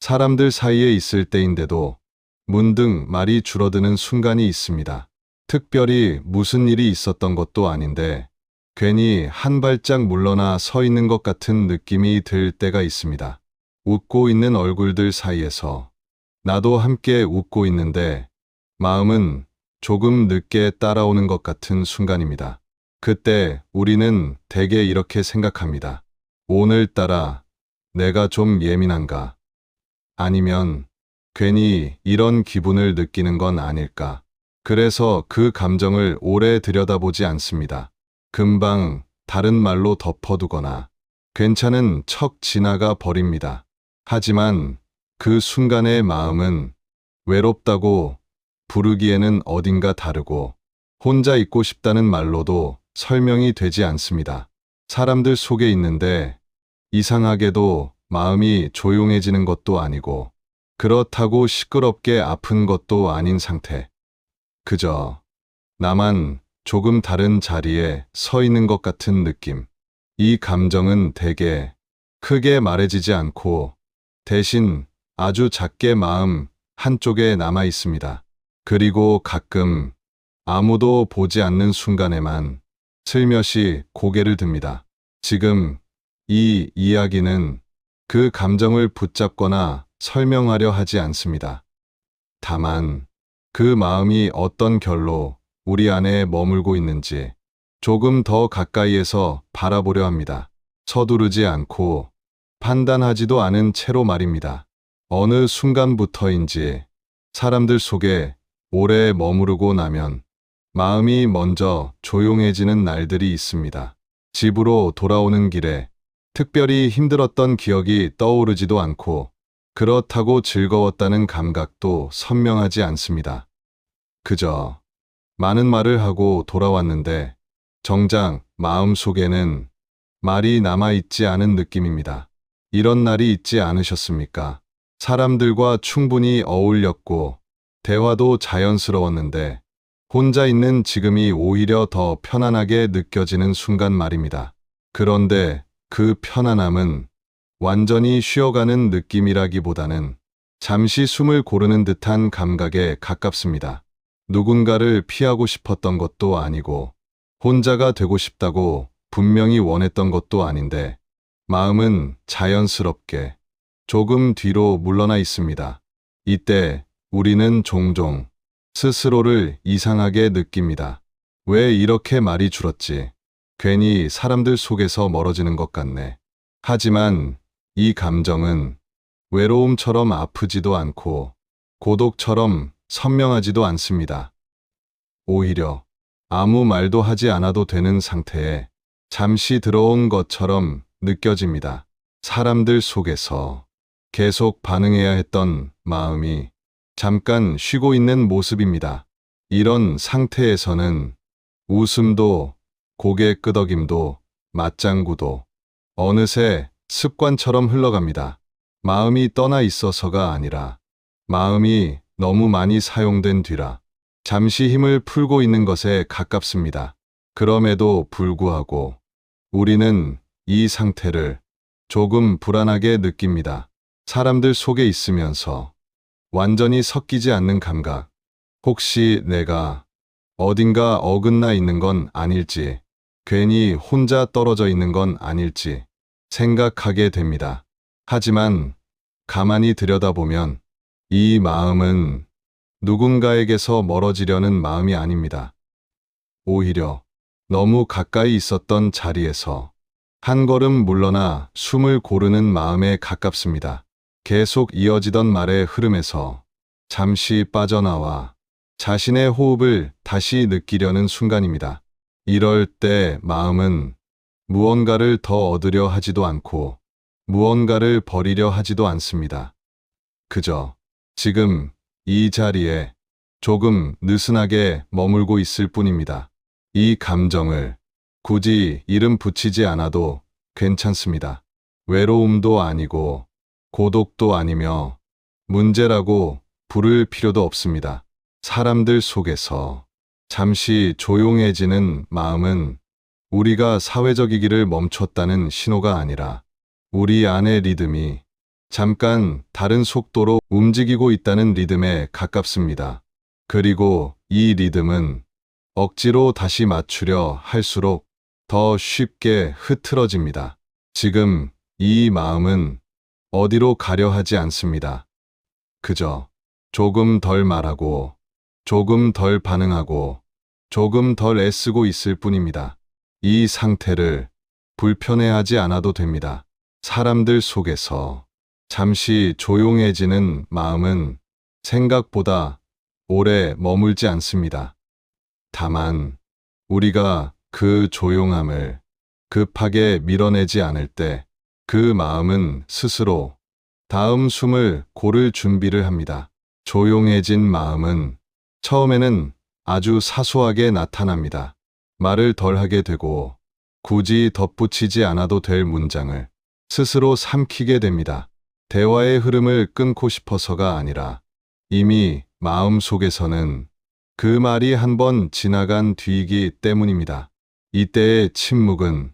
사람들 사이에 있을 때인데도 문득 말이 줄어드는 순간이 있습니다. 특별히 무슨 일이 있었던 것도 아닌데 괜히 한 발짝 물러나 서 있는 것 같은 느낌이 들 때가 있습니다. 웃고 있는 얼굴들 사이에서 나도 함께 웃고 있는데 마음은 조금 늦게 따라오는 것 같은 순간입니다. 그때 우리는 대개 이렇게 생각합니다. 오늘따라 내가 좀 예민한가? 아니면 괜히 이런 기분을 느끼는 건 아닐까? 그래서 그 감정을 오래 들여다보지 않습니다. 금방 다른 말로 덮어두거나 괜찮은 척 지나가 버립니다. 하지만 그 순간의 마음은 외롭다고 부르기에는 어딘가 다르고 혼자 있고 싶다는 말로도 설명이 되지 않습니다. 사람들 속에 있는데 이상하게도 마음이 조용해지는 것도 아니고 그렇다고 시끄럽게 아픈 것도 아닌 상태. 그저 나만 조금 다른 자리에 서 있는 것 같은 느낌. 이 감정은 대개 크게 말해지지 않고 대신 아주 작게 마음 한쪽에 남아 있습니다. 그리고 가끔 아무도 보지 않는 순간에만 슬며시 고개를 듭니다. 지금 이 이야기는 그 감정을 붙잡거나 설명하려 하지 않습니다. 다만 그 마음이 어떤 결로 우리 안에 머물고 있는지 조금 더 가까이에서 바라보려 합니다. 서두르지 않고 판단하지도 않은 채로 말입니다. 어느 순간부터인지 사람들 속에 오래 머무르고 나면 마음이 먼저 조용해지는 날들이 있습니다. 집으로 돌아오는 길에 특별히 힘들었던 기억이 떠오르지도 않고 그렇다고 즐거웠다는 감각도 선명하지 않습니다. 그저 많은 말을 하고 돌아왔는데 정작 마음속에는 말이 남아있지 않은 느낌입니다. 이런 날이 있지 않으셨습니까? 사람들과 충분히 어울렸고 대화도 자연스러웠는데 혼자 있는 지금이 오히려 더 편안하게 느껴지는 순간 말입니다. 그런데 그 편안함은 완전히 쉬어가는 느낌이라기보다는 잠시 숨을 고르는 듯한 감각에 가깝습니다. 누군가를 피하고 싶었던 것도 아니고 혼자가 되고 싶다고 분명히 원했던 것도 아닌데 마음은 자연스럽게 조금 뒤로 물러나 있습니다. 이때 우리는 종종 스스로를 이상하게 느낍니다. 왜 이렇게 말이 줄었지? 괜히 사람들 속에서 멀어지는 것 같네. 하지만 이 감정은 외로움처럼 아프지도 않고 고독처럼 선명하지도 않습니다. 오히려 아무 말도 하지 않아도 되는 상태에 잠시 들어온 것처럼 느껴집니다. 사람들 속에서 계속 반응해야 했던 마음이 잠깐 쉬고 있는 모습입니다. 이런 상태에서는 웃음도 고개 끄덕임도 맞장구도 어느새 습관처럼 흘러갑니다. 마음이 떠나 있어서가 아니라 마음이 너무 많이 사용된 뒤라 잠시 힘을 풀고 있는 것에 가깝습니다. 그럼에도 불구하고 우리는 이 상태를 조금 불안하게 느낍니다. 사람들 속에 있으면서 완전히 섞이지 않는 감각. 혹시 내가 어딘가 어긋나 있는 건 아닐지, 괜히 혼자 떨어져 있는 건 아닐지 생각하게 됩니다. 하지만 가만히 들여다보면 이 마음은 누군가에게서 멀어지려는 마음이 아닙니다. 오히려 너무 가까이 있었던 자리에서 한 걸음 물러나 숨을 고르는 마음에 가깝습니다. 계속 이어지던 말의 흐름에서 잠시 빠져나와 자신의 호흡을 다시 느끼려는 순간입니다. 이럴 때 마음은 무언가를 더 얻으려 하지도 않고 무언가를 버리려 하지도 않습니다. 그저 지금 이 자리에 조금 느슨하게 머물고 있을 뿐입니다. 이 감정을 굳이 이름 붙이지 않아도 괜찮습니다. 외로움도 아니고 고독도 아니며 문제라고 부를 필요도 없습니다. 사람들 속에서 잠시 조용해지는 마음은 우리가 사회적이기를 멈췄다는 신호가 아니라 우리 안의 리듬이 잠깐 다른 속도로 움직이고 있다는 리듬에 가깝습니다. 그리고 이 리듬은 억지로 다시 맞추려 할수록 더 쉽게 흐트러집니다. 지금 이 마음은 어디로 가려 하지 않습니다. 그저 조금 덜 말하고, 조금 덜 반응하고, 조금 덜 애쓰고 있을 뿐입니다. 이 상태를 불편해하지 않아도 됩니다. 사람들 속에서 잠시 조용해지는 마음은 생각보다 오래 머물지 않습니다. 다만 우리가 그 조용함을 급하게 밀어내지 않을 때 그 마음은 스스로 다음 숨을 고를 준비를 합니다. 조용해진 마음은 처음에는 아주 사소하게 나타납니다. 말을 덜 하게 되고 굳이 덧붙이지 않아도 될 문장을 스스로 삼키게 됩니다. 대화의 흐름을 끊고 싶어서가 아니라 이미 마음속에서는 그 말이 한번 지나간 뒤이기 때문입니다. 이때의 침묵은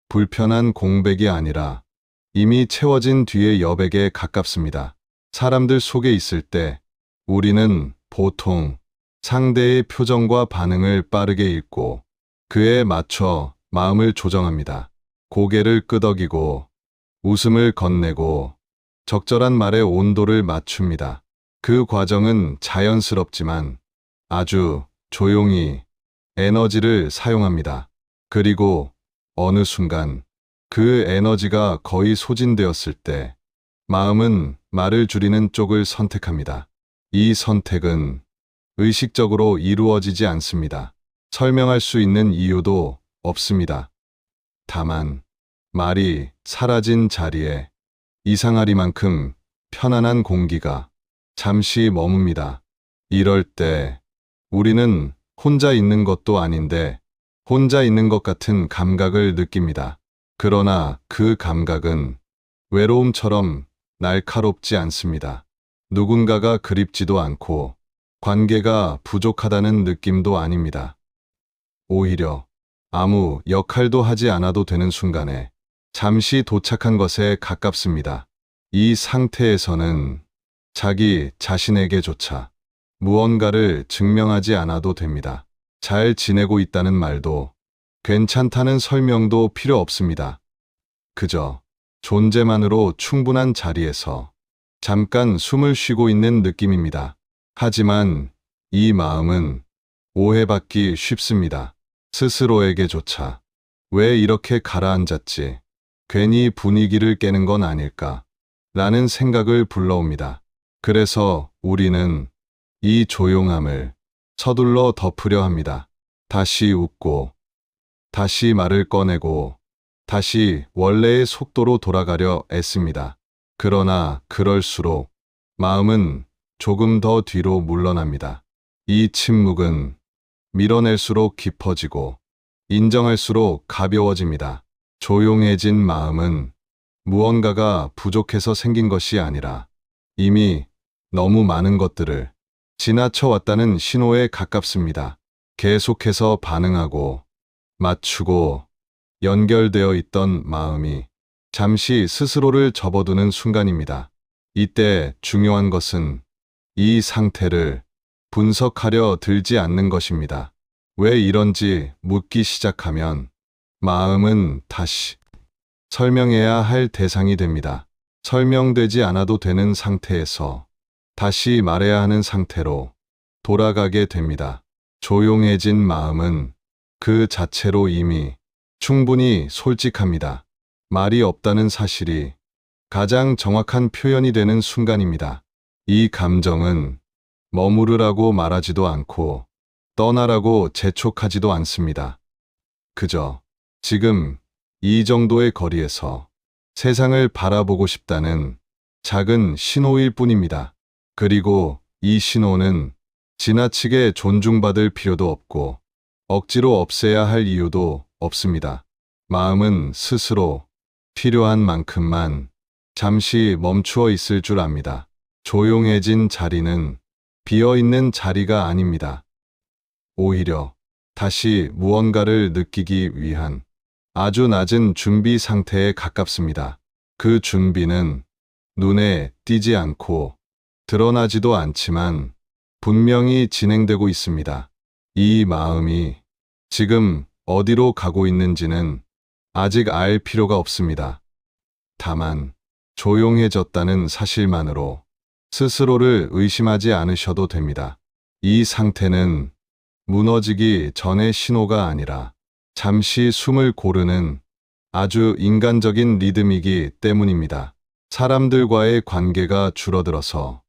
불편한 공백이 아니라 이미 채워진 뒤의 여백에 가깝습니다. 사람들 속에 있을 때 우리는 보통 상대의 표정과 반응을 빠르게 읽고 그에 맞춰 마음을 조정합니다. 고개를 끄덕이고 웃음을 건네고 적절한 말의 온도를 맞춥니다. 그 과정은 자연스럽지만 아주 조용히 에너지를 사용합니다. 그리고 어느 순간 그 에너지가 거의 소진되었을 때 마음은 말을 줄이는 쪽을 선택합니다. 이 선택은 의식적으로 이루어지지 않습니다. 설명할 수 있는 이유도 없습니다. 다만 말이 사라진 자리에 이상하리만큼 편안한 공기가 잠시 머뭅니다. 이럴 때 우리는 혼자 있는 것도 아닌데 혼자 있는 것 같은 감각을 느낍니다. 그러나 그 감각은 외로움처럼 날카롭지 않습니다. 누군가가 그립지도 않고 관계가 부족하다는 느낌도 아닙니다. 오히려 아무 역할도 하지 않아도 되는 순간에 잠시 도착한 것에 가깝습니다. 이 상태에서는 자기 자신에게조차 무언가를 증명하지 않아도 됩니다. 잘 지내고 있다는 말도 괜찮다는 설명도 필요 없습니다. 그저 존재만으로 충분한 자리에서 잠깐 숨을 쉬고 있는 느낌입니다. 하지만 이 마음은 오해받기 쉽습니다. 스스로에게조차 왜 이렇게 가라앉았지? 괜히 분위기를 깨는 건 아닐까? 라는 생각을 불러옵니다. 그래서 우리는 이 조용함을 서둘러 덮으려 합니다. 다시 웃고, 다시 말을 꺼내고, 다시 원래의 속도로 돌아가려 애씁니다. 그러나 그럴수록 마음은 조금 더 뒤로 물러납니다. 이 침묵은 밀어낼수록 깊어지고 인정할수록 가벼워집니다. 조용해진 마음은 무언가가 부족해서 생긴 것이 아니라 이미 너무 많은 것들을 지나쳐왔다는 신호에 가깝습니다. 계속해서 반응하고 맞추고 연결되어 있던 마음이 잠시 스스로를 접어두는 순간입니다. 이때 중요한 것은 이 상태를 분석하려 들지 않는 것입니다. 왜 이런지 묻기 시작하면 마음은 다시 설명해야 할 대상이 됩니다. 설명되지 않아도 되는 상태에서 다시 말해야 하는 상태로 돌아가게 됩니다. 조용해진 마음은 그 자체로 이미 충분히 솔직합니다. 말이 없다는 사실이 가장 정확한 표현이 되는 순간입니다. 이 감정은 머무르라고 말하지도 않고 떠나라고 재촉하지도 않습니다. 그저 지금 이 정도의 거리에서 세상을 바라보고 싶다는 작은 신호일 뿐입니다. 그리고 이 신호는 지나치게 존중받을 필요도 없고 억지로 없애야 할 이유도 없습니다. 마음은 스스로 필요한 만큼만 잠시 멈추어 있을 줄 압니다. 조용해진 자리는 비어있는 자리가 아닙니다. 오히려 다시 무언가를 느끼기 위한 아주 낮은 준비 상태에 가깝습니다. 그 준비는 눈에 띄지 않고 드러나지도 않지만 분명히 진행되고 있습니다. 이 마음이 지금 어디로 가고 있는지는 아직 알 필요가 없습니다. 다만 조용해졌다는 사실만으로 스스로를 의심하지 않으셔도 됩니다. 이 상태는 무너지기 전의 신호가 아니라 잠시 숨을 고르는 아주 인간적인 리듬이기 때문입니다. 사람들과의 관계가 줄어들어서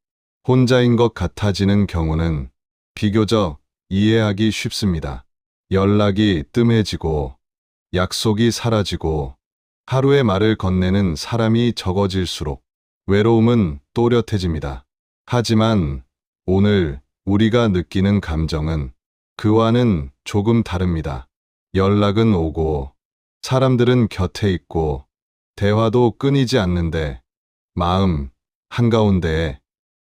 혼자인 것 같아지는 경우는 비교적 이해하기 쉽습니다. 연락이 뜸해지고 약속이 사라지고 하루의 말을 건네는 사람이 적어질수록 외로움은 또렷해집니다. 하지만 오늘 우리가 느끼는 감정은 그와는 조금 다릅니다. 연락은 오고 사람들은 곁에 있고 대화도 끊이지 않는데 마음 한가운데에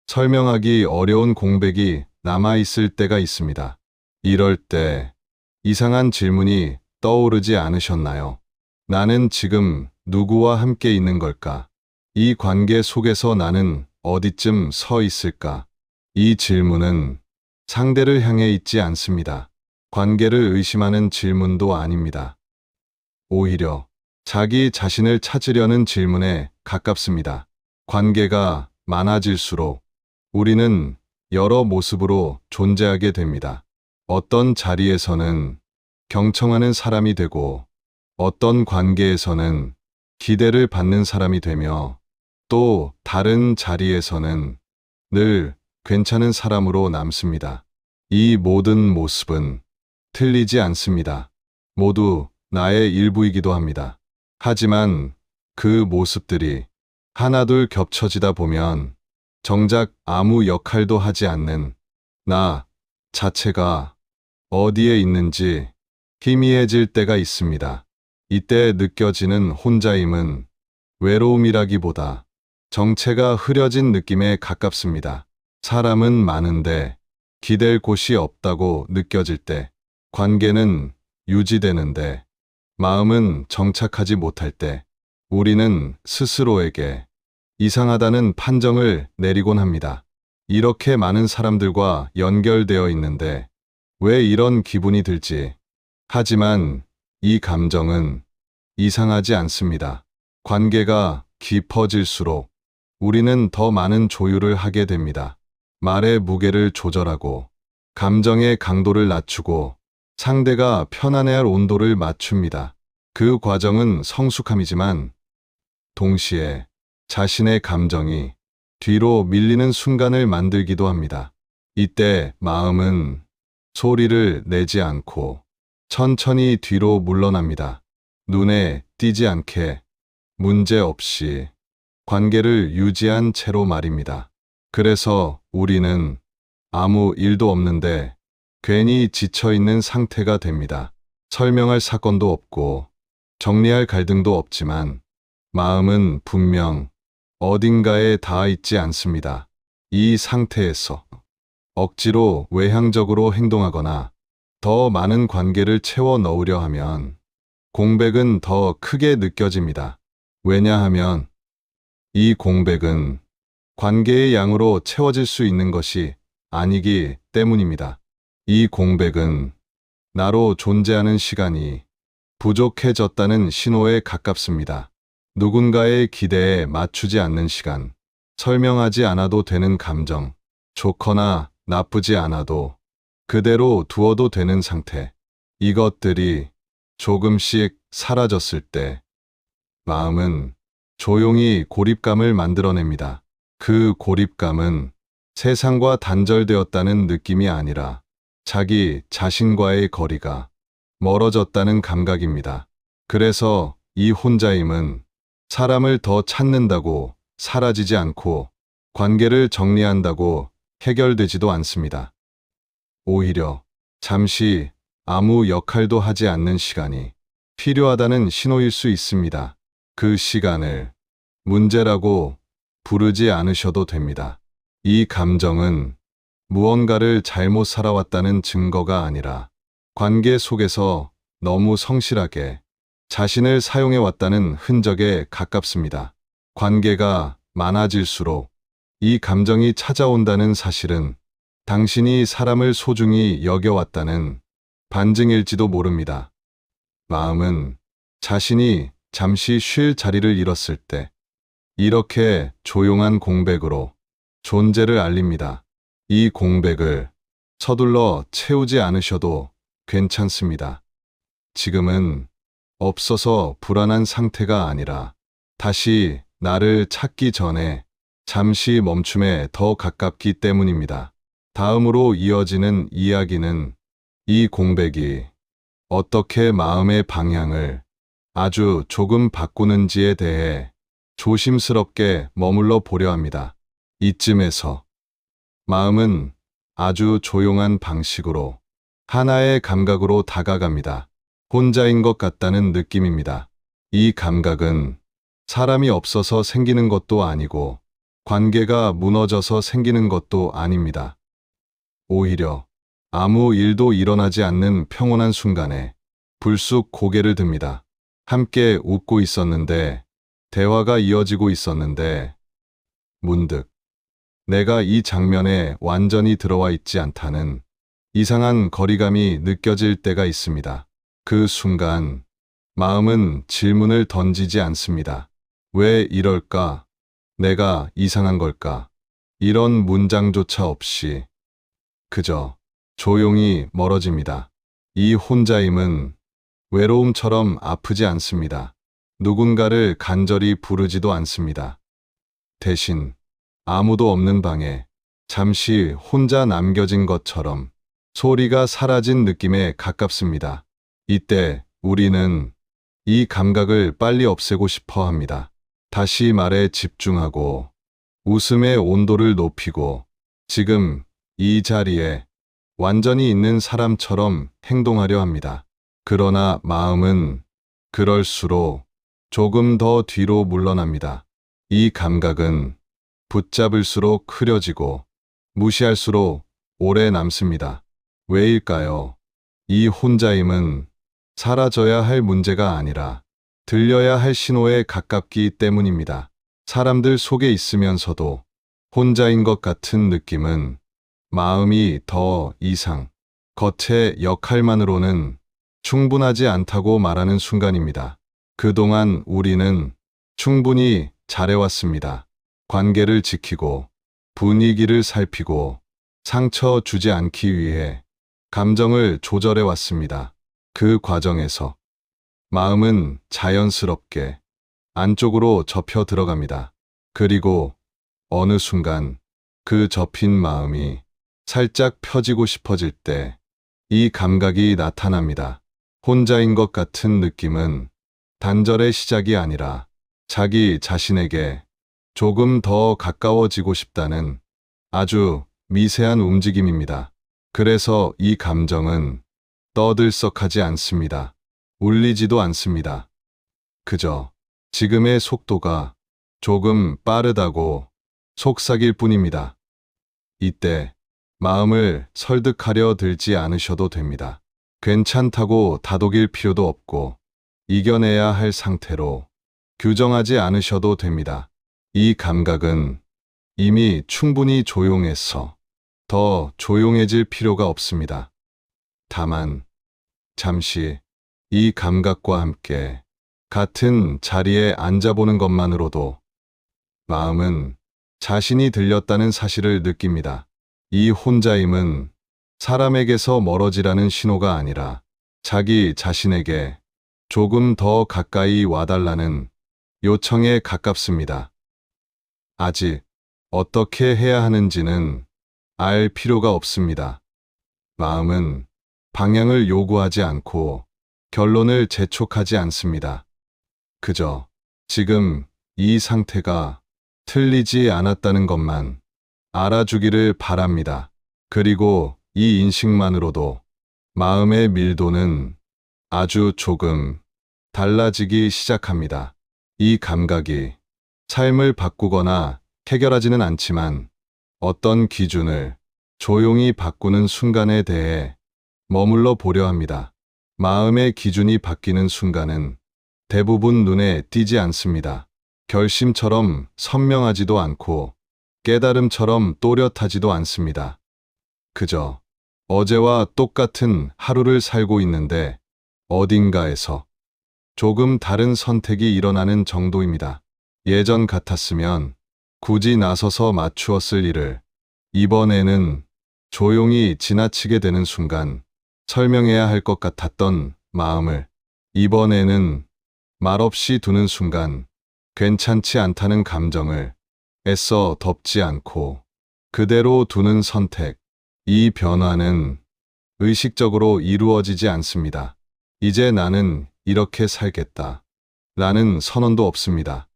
설명하기 어려운 공백이 남아있을 때가 있습니다. 이럴 때 이상한 질문이 떠오르지 않으셨나요? 나는 지금 누구와 함께 있는 걸까? 이 관계 속에서 나는 어디쯤 서 있을까? 이 질문은 상대를 향해 있지 않습니다. 관계를 의심하는 질문도 아닙니다. 오히려 자기 자신을 찾으려는 질문에 가깝습니다. 관계가 많아질수록 우리는 여러 모습으로 존재하게 됩니다. 어떤 자리에서는 경청하는 사람이 되고 어떤 관계에서는 기대를 받는 사람이 되며 또 다른 자리에서는 늘 괜찮은 사람으로 남습니다. 이 모든 모습은 틀리지 않습니다. 모두 나의 일부이기도 합니다. 하지만 그 모습들이 하나둘 겹쳐지다 보면 정작 아무 역할도 하지 않는 나 자체가 어디에 있는지 희미해질 때가 있습니다. 이때 느껴지는 혼자임은 외로움이라기보다 정체가 흐려진 느낌에 가깝습니다. 사람은 많은데 기댈 곳이 없다고 느껴질 때, 관계는 유지되는데 마음은 정착하지 못할 때, 우리는 스스로에게 이상하다는 판정을 내리곤 합니다. 이렇게 많은 사람들과 연결되어 있는데 왜 이런 기분이 들지? 하지만 이 감정은 이상하지 않습니다. 관계가 깊어질수록 우리는 더 많은 조율을 하게 됩니다. 말의 무게를 조절하고 감정의 강도를 낮추고 상대가 편안해할 온도를 맞춥니다. 그 과정은 성숙함이지만 동시에 자신의 감정이 뒤로 밀리는 순간을 만들기도 합니다. 이때 마음은 소리를 내지 않고 천천히 뒤로 물러납니다. 눈에 띄지 않게 문제 없이 관계를 유지한 채로 말입니다. 그래서 우리는 아무 일도 없는데 괜히 지쳐있는 상태가 됩니다. 설명할 사건도 없고 정리할 갈등도 없지만 마음은 분명 어딘가에 닿아 있지 않습니다. 이 상태에서 억지로 외향적으로 행동하거나 더 많은 관계를 채워 넣으려 하면 공백은 더 크게 느껴집니다. 왜냐하면 이 공백은 관계의 양으로 채워질 수 있는 것이 아니기 때문입니다. 이 공백은 나로 존재하는 시간이 부족해졌다는 신호에 가깝습니다. 누군가의 기대에 맞추지 않는 시간, 설명하지 않아도 되는 감정, 좋거나 나쁘지 않아도 그대로 두어도 되는 상태, 이것들이 조금씩 사라졌을 때 마음은 조용히 고립감을 만들어냅니다. 그 고립감은 세상과 단절되었다는 느낌이 아니라 자기 자신과의 거리가 멀어졌다는 감각입니다. 그래서 이 혼자임은 사람을 더 찾는다고 사라지지 않고 관계를 정리한다고 해결되지도 않습니다. 오히려 잠시 아무 역할도 하지 않는 시간이 필요하다는 신호일 수 있습니다. 그 시간을 문제라고 부르지 않으셔도 됩니다. 이 감정은 무언가를 잘못 살아왔다는 증거가 아니라 관계 속에서 너무 성실하게 자신을 사용해왔다는 흔적에 가깝습니다. 관계가 많아질수록 이 감정이 찾아온다는 사실은 당신이 사람을 소중히 여겨왔다는 반증일지도 모릅니다. 마음은 자신이 잠시 쉴 자리를 잃었을 때 이렇게 조용한 공백으로 존재를 알립니다. 이 공백을 서둘러 채우지 않으셔도 괜찮습니다. 지금은 없어서 불안한 상태가 아니라 다시 나를 찾기 전에 잠시 멈춤에 더 가깝기 때문입니다. 다음으로 이어지는 이야기는 이 공백이 어떻게 마음의 방향을 아주 조금 바꾸는지에 대해 조심스럽게 머물러 보려 합니다. 이쯤에서 마음은 아주 조용한 방식으로 하나의 감각으로 다가갑니다. 혼자인 것 같다는 느낌입니다. 이 감각은 사람이 없어서 생기는 것도 아니고 관계가 무너져서 생기는 것도 아닙니다. 오히려 아무 일도 일어나지 않는 평온한 순간에 불쑥 고개를 듭니다. 함께 웃고 있었는데, 대화가 이어지고 있었는데, 문득 내가 이 장면에 완전히 들어와 있지 않다는 이상한 거리감이 느껴질 때가 있습니다. 그 순간 마음은 질문을 던지지 않습니다. 왜 이럴까? 내가 이상한 걸까? 이런 문장조차 없이 그저 조용히 멀어집니다. 이 혼자임은 외로움처럼 아프지 않습니다. 누군가를 간절히 부르지도 않습니다. 대신 아무도 없는 방에 잠시 혼자 남겨진 것처럼 소리가 사라진 느낌에 가깝습니다. 이때 우리는 이 감각을 빨리 없애고 싶어 합니다. 다시 말에 집중하고 웃음의 온도를 높이고 지금 이 자리에 완전히 있는 사람처럼 행동하려 합니다. 그러나 마음은 그럴수록 조금 더 뒤로 물러납니다. 이 감각은 붙잡을수록 흐려지고 무시할수록 오래 남습니다. 왜일까요? 이 혼자임은 사라져야 할 문제가 아니라 들려야 할 신호에 가깝기 때문입니다. 사람들 속에 있으면서도 혼자인 것 같은 느낌은 마음이 더 이상 겉의 역할만으로는 충분하지 않다고 말하는 순간입니다. 그동안 우리는 충분히 잘해왔습니다. 관계를 지키고 분위기를 살피고 상처 주지 않기 위해 감정을 조절해 왔습니다. 그 과정에서 마음은 자연스럽게 안쪽으로 접혀 들어갑니다. 그리고 어느 순간 그 접힌 마음이 살짝 펴지고 싶어질 때 이 감각이 나타납니다. 혼자인 것 같은 느낌은 단절의 시작이 아니라 자기 자신에게 조금 더 가까워지고 싶다는 아주 미세한 움직임입니다. 그래서 이 감정은 떠들썩하지 않습니다. 울리지도 않습니다. 그저 지금의 속도가 조금 빠르다고 속삭일 뿐입니다. 이때 마음을 설득하려 들지 않으셔도 됩니다. 괜찮다고 다독일 필요도 없고 이겨내야 할 상태로 규정하지 않으셔도 됩니다. 이 감각은 이미 충분히 조용해서 더 조용해질 필요가 없습니다. 다만 잠시 이 감각과 함께 같은 자리에 앉아보는 것만으로도 마음은 자신이 들렸다는 사실을 느낍니다. 이 혼자임은 사람에게서 멀어지라는 신호가 아니라 자기 자신에게 조금 더 가까이 와달라는 요청에 가깝습니다. 아직 어떻게 해야 하는지는 알 필요가 없습니다. 마음은 방향을 요구하지 않고 결론을 재촉하지 않습니다. 그저 지금 이 상태가 틀리지 않았다는 것만 알아주기를 바랍니다. 그리고 이 인식만으로도 마음의 밀도는 아주 조금 달라지기 시작합니다. 이 감각이 삶을 바꾸거나 해결하지는 않지만 어떤 기준을 조용히 바꾸는 순간에 대해 머물러 보려 합니다. 마음의 기준이 바뀌는 순간은 대부분 눈에 띄지 않습니다. 결심처럼 선명하지도 않고 깨달음처럼 또렷하지도 않습니다. 그저 어제와 똑같은 하루를 살고 있는데 어딘가에서 조금 다른 선택이 일어나는 정도입니다. 예전 같았으면 굳이 나서서 맞추었을 일을 이번에는 조용히 지나치게 되는 순간 설명해야 할 것 같았던 마음을 이번에는 말없이 두는 순간 괜찮지 않다는 감정을 애써 덮지 않고 그대로 두는 선택. 이 변화는 의식적으로 이루어지지 않습니다. 이제 나는 이렇게 살겠다. 라는 선언도 없습니다.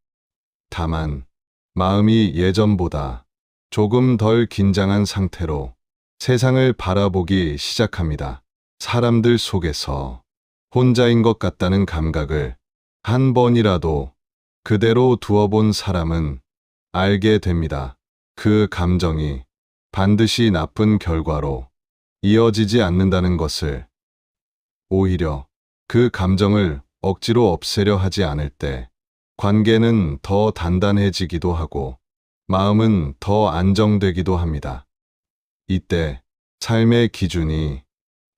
다만 마음이 예전보다 조금 덜 긴장한 상태로 세상을 바라보기 시작합니다. 사람들 속에서 혼자인 것 같다는 감각을 한 번이라도 그대로 두어본 사람은 알게 됩니다. 그 감정이 반드시 나쁜 결과로 이어지지 않는다는 것을. 오히려 그 감정을 억지로 없애려 하지 않을 때 관계는 더 단단해지기도 하고 마음은 더 안정되기도 합니다. 이때 삶의 기준이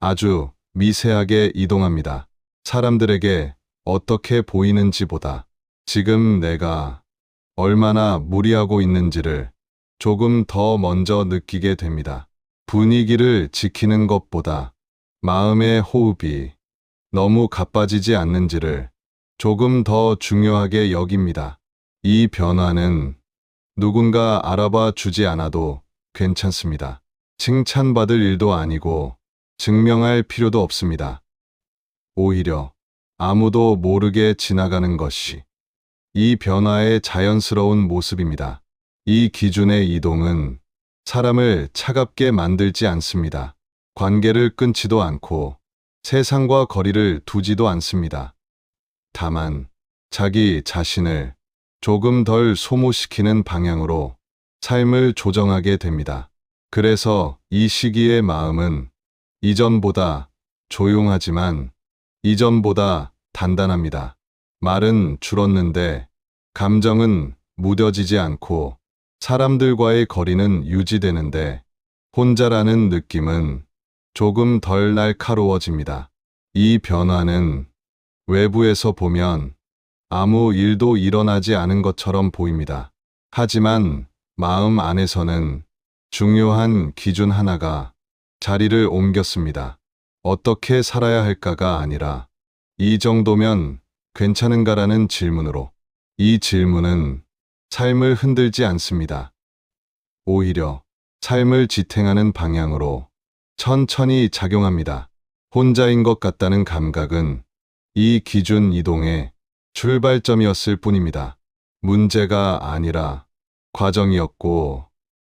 아주 미세하게 이동합니다. 사람들에게 어떻게 보이는지보다 지금 내가 얼마나 무리하고 있는지를 조금 더 먼저 느끼게 됩니다. 분위기를 지키는 것보다 마음의 호흡이 너무 가빠지지 않는지를 조금 더 중요하게 여깁니다. 이 변화는 누군가 알아봐 주지 않아도 괜찮습니다. 칭찬받을 일도 아니고 증명할 필요도 없습니다. 오히려 아무도 모르게 지나가는 것이 이 변화의 자연스러운 모습입니다. 이 기준의 이동은 사람을 차갑게 만들지 않습니다. 관계를 끊지도 않고 세상과 거리를 두지도 않습니다. 다만 자기 자신을 조금 덜 소모시키는 방향으로 삶을 조정하게 됩니다. 그래서 이 시기의 마음은 이전보다 조용하지만 이전보다 단단합니다. 말은 줄었는데 감정은 무뎌지지 않고 사람들과의 거리는 유지되는데 혼자라는 느낌은 조금 덜 날카로워집니다. 이 변화는 외부에서 보면 아무 일도 일어나지 않은 것처럼 보입니다. 하지만 마음 안에서는 중요한 기준 하나가 자리를 옮겼습니다. 어떻게 살아야 할까가 아니라 이 정도면 괜찮은가라는 질문으로. 이 질문은 삶을 흔들지 않습니다. 오히려 삶을 지탱하는 방향으로 천천히 작용합니다. 혼자인 것 같다는 감각은 이 기준 이동의 출발점이었을 뿐입니다. 문제가 아니라 과정이었고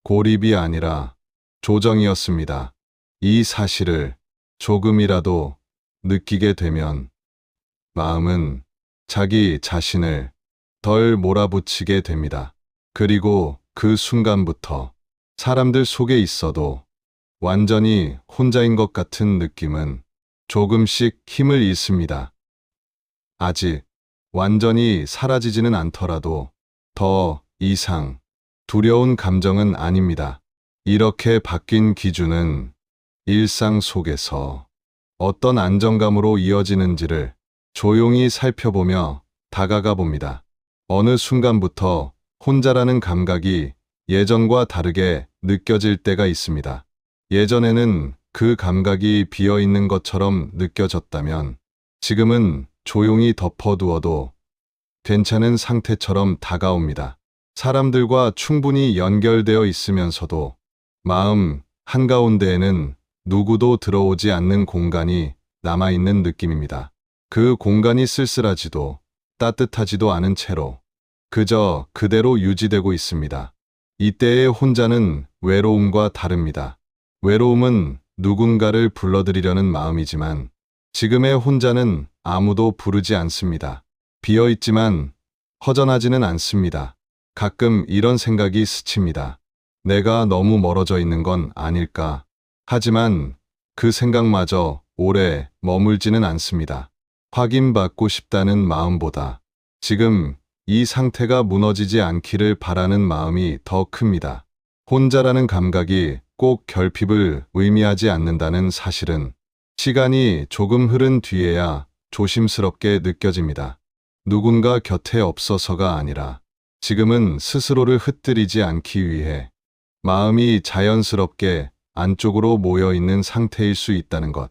고립이 아니라 조정이었습니다. 이 사실을 조금이라도 느끼게 되면 마음은 자기 자신을 덜 몰아붙이게 됩니다. 그리고 그 순간부터 사람들 속에 있어도 완전히 혼자인 것 같은 느낌은 조금씩 힘을 잃습니다. 아직 완전히 사라지지는 않더라도 더 이상 두려운 감정은 아닙니다. 이렇게 바뀐 기준은 일상 속에서 어떤 안정감으로 이어지는지를 조용히 살펴보며 다가가 봅니다. 어느 순간부터 혼자라는 감각이 예전과 다르게 느껴질 때가 있습니다. 예전에는 그 감각이 비어 있는 것처럼 느껴졌다면 지금은 조용히 덮어두어도 괜찮은 상태처럼 다가옵니다. 사람들과 충분히 연결되어 있으면서도 마음 한가운데에는 누구도 들어오지 않는 공간이 남아있는 느낌입니다. 그 공간이 쓸쓸하지도 따뜻하지도 않은 채로 그저 그대로 유지되고 있습니다. 이때의 혼자는 외로움과 다릅니다. 외로움은 누군가를 불러들이려는 마음이지만 지금의 혼자는 아무도 부르지 않습니다. 비어있지만 허전하지는 않습니다. 가끔 이런 생각이 스칩니다. 내가 너무 멀어져 있는 건 아닐까. 하지만 그 생각마저 오래 머물지는 않습니다. 확인받고 싶다는 마음보다 지금 이 상태가 무너지지 않기를 바라는 마음이 더 큽니다. 혼자라는 감각이 꼭 결핍을 의미하지 않는다는 사실은 시간이 조금 흐른 뒤에야 조심스럽게 느껴집니다. 누군가 곁에 없어서가 아니라 지금은 스스로를 흩뜨리지 않기 위해 마음이 자연스럽게 안쪽으로 모여 있는 상태일 수 있다는 것.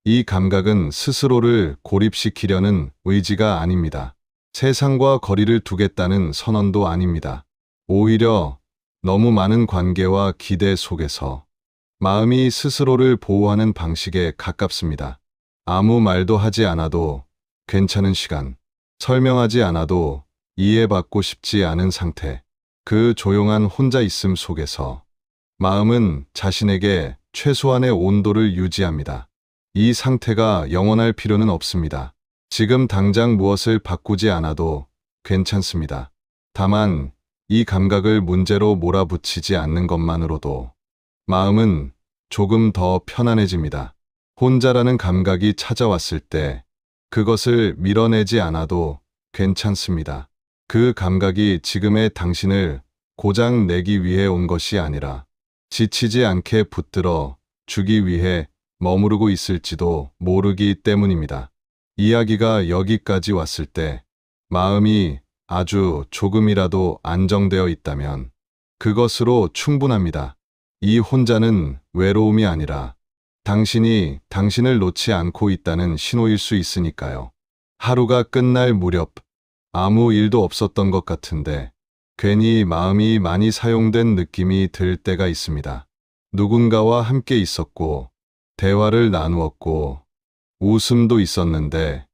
이 감각은 스스로를 고립시키려는 의지가 아닙니다. 세상과 거리를 두겠다는 선언도 아닙니다. 오히려 너무 많은 관계와 기대 속에서 마음이 스스로를 보호하는 방식에 가깝습니다. 아무 말도 하지 않아도 괜찮은 시간, 설명하지 않아도 이해받고 싶지 않은 상태, 그 조용한 혼자 있음 속에서 마음은 자신에게 최소한의 온도를 유지합니다. 이 상태가 영원할 필요는 없습니다. 지금 당장 무엇을 바꾸지 않아도 괜찮습니다. 다만 이 감각을 문제로 몰아붙이지 않는 것만으로도 마음은 조금 더 편안해집니다. 혼자라는 감각이 찾아왔을 때 그것을 밀어내지 않아도 괜찮습니다. 그 감각이 지금의 당신을 고장 내기 위해 온 것이 아니라 지치지 않게 붙들어 주기 위해 머무르고 있을지도 모르기 때문입니다. 이야기가 여기까지 왔을 때 마음이 아주 조금이라도 안정되어 있다면 그것으로 충분합니다. 이 혼자는 외로움이 아니라 당신이 당신을 놓지 않고 있다는 신호일 수 있으니까요. 하루가 끝날 무렵 아무 일도 없었던 것 같은데 괜히 마음이 많이 사용된 느낌이 들 때가 있습니다. 누군가와 함께 있었고 대화를 나누었고 웃음도 있었는데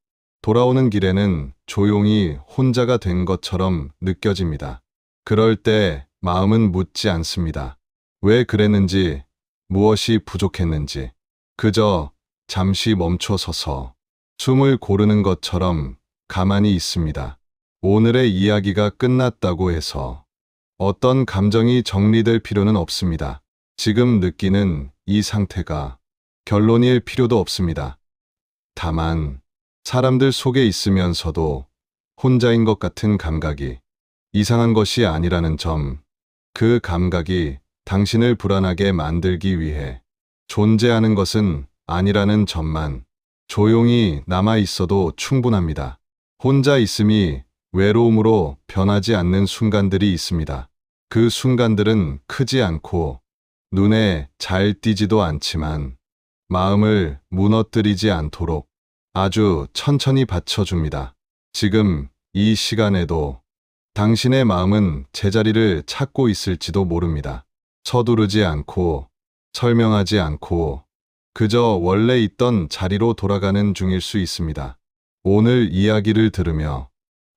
돌아오는 길에는 조용히 혼자가 된 것처럼 느껴집니다. 그럴 때 마음은 묻지 않습니다. 왜 그랬는지, 무엇이 부족했는지. 그저 잠시 멈춰 서서 숨을 고르는 것처럼 가만히 있습니다. 오늘의 이야기가 끝났다고 해서 어떤 감정이 정리될 필요는 없습니다. 지금 느끼는 이 상태가 결론일 필요도 없습니다. 다만 사람들 속에 있으면서도 혼자인 것 같은 감각이 이상한 것이 아니라는 점, 그 감각이 당신을 불안하게 만들기 위해 존재하는 것은 아니라는 점만 조용히 남아 있어도 충분합니다. 혼자 있음이 외로움으로 변하지 않는 순간들이 있습니다. 그 순간들은 크지 않고 눈에 잘 띄지도 않지만 마음을 무너뜨리지 않도록 아주 천천히 받쳐줍니다. 지금 이 시간에도 당신의 마음은 제자리를 찾고 있을지도 모릅니다. 서두르지 않고 설명하지 않고 그저 원래 있던 자리로 돌아가는 중일 수 있습니다. 오늘 이야기를 들으며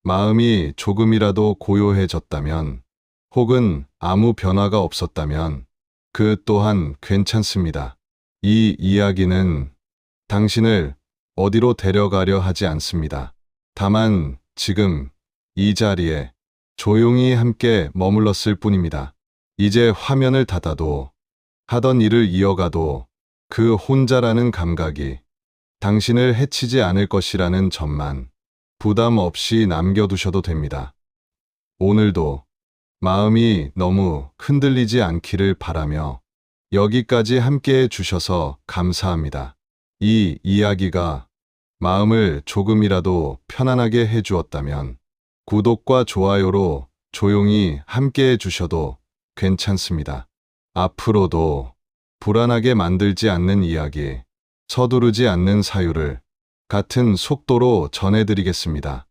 마음이 조금이라도 고요해졌다면 혹은 아무 변화가 없었다면 그 또한 괜찮습니다. 이 이야기는 당신을 어디로 데려가려 하지 않습니다. 다만 지금 이 자리에 조용히 함께 머물렀을 뿐입니다. 이제 화면을 닫아도 하던 일을 이어가도 그 혼자라는 감각이 당신을 해치지 않을 것이라는 점만 부담 없이 남겨두셔도 됩니다. 오늘도 마음이 너무 흔들리지 않기를 바라며 여기까지 함께해 주셔서 감사합니다. 이 이야기가 마음을 조금이라도 편안하게 해주었다면 구독과 좋아요로 조용히 함께해 주셔도 괜찮습니다. 앞으로도 불안하게 만들지 않는 이야기, 서두르지 않는 사유를 같은 속도로 전해드리겠습니다.